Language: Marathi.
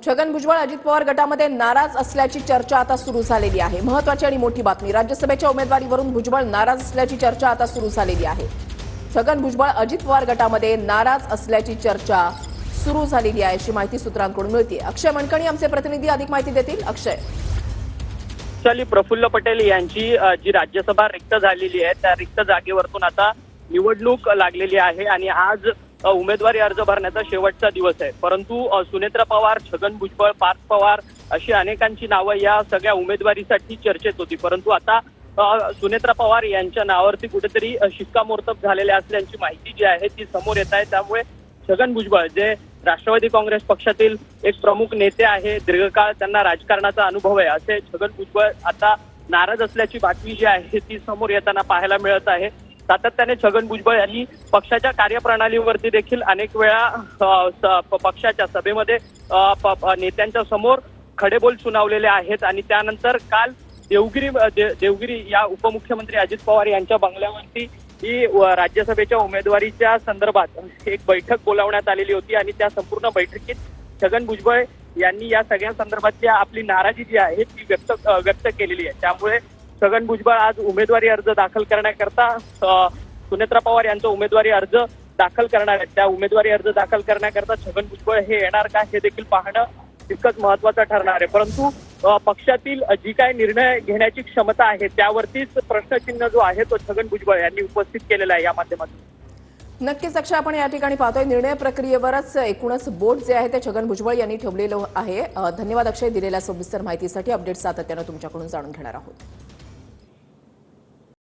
छगन भुजबळ अजित पवार गटामध्ये नाराज असल्याची चर्चा आता सुरू झालेली आहे। महत्त्वाची आणि मोठी बातमी, राज्यसभेच्या उमेदवारीवरून भुजबळ नाराज असल्याची चर्चा आता सुरू झालेली आहे। छगन भुजबळ अजित पवार गटामध्ये नाराज असल्याची चर्चा सुरू झालेली आहे अशी माहिती सूत्रांकडून मिळते। अक्षय मनकणी आमचे प्रतिनिधी अधिक माहिती देतील। अक्षय, प्रफुल्ल पटेल यांची जी राज्यसभा रिक्त झालेली आहे त्या रिक्त जागेवरून आता निवडणूक लागलेली आहे आणि आज उमेदवारी अर्ज भरण्याचा शेवटचा दिवस आहे। परंतु सुनेत्रा पवार, छगन भुजबळ, पार्थ पवार अशी अनेकांची नावं या सगळ्या उमेदवारीसाठी चर्चेत होती। परंतु आता सुनेत्रा पवार यांच्या नावावरती कुठेतरी शिक्कामोर्तब झालेले असल्याची माहिती जी आहे ती समोर येत आहे। त्यामुळे छगन भुजबळ जे राष्ट्रवादी काँग्रेस पक्षातील एक प्रमुख नेते आहे, दीर्घकाळ त्यांना राजकारणाचा अनुभव आहे, असे छगन भुजबळ आता नाराज असल्याची बातमी जी आहे ती समोर येताना पाहायला मिळत आहे। सातत्याने छगन भुजबळ यांनी पक्षाच्या कार्यप्रणालीवरती देखील अनेक वेळा पक्षाच्या सभेमध्ये नेत्यांच्या समोर खडेबोल सुनावलेले आहेत आणि त्यानंतर काल देवगिरी या उपमुख्यमंत्री अजित पवार यांच्या बंगल्यावरती ही राज्यसभेच्या उमेदवारीच्या संदर्भात एक बैठक बोलावण्यात आलेली होती आणि त्या संपूर्ण बैठकीत छगन भुजबळ यांनी या सगळ्या संदर्भातली आपली नाराजी जी आहे ती व्यक्त केलेली आहे। त्यामुळे छगन भुजबळ आज उमेदवारी अर्ज दाखल करण्याकरता सुनेत्रा पवार यांचा उमेदवारी अर्ज दाखल करणार आहेत। त्या उमेदवारी अर्ज दाखल करण्याकरता छगन भुजबळ हे येणार का हे देखील पाहणं तितकंच महत्त्वाचं ठरणार आहे। परंतु पक्षातील जी काय निर्णय घेण्याची क्षमता आहे त्यावरतीच प्रश्नचिन्ह जो आहे तो छगन भुजबळ यांनी उपस्थित केलेला आहे या माध्यमातून। नक्कीच अक्षय, आपण या ठिकाणी पाहतोय निर्णय प्रक्रियेवरच एकूणच बोट जे आहे ते छगन भुजबळ यांनी ठेवलेलं आहे। धन्यवाद अक्षय, दिलेल्या सविस्तर माहितीसाठी। अपडेट सातत्यानं तुमच्याकडून जाणून घेणार आहोत।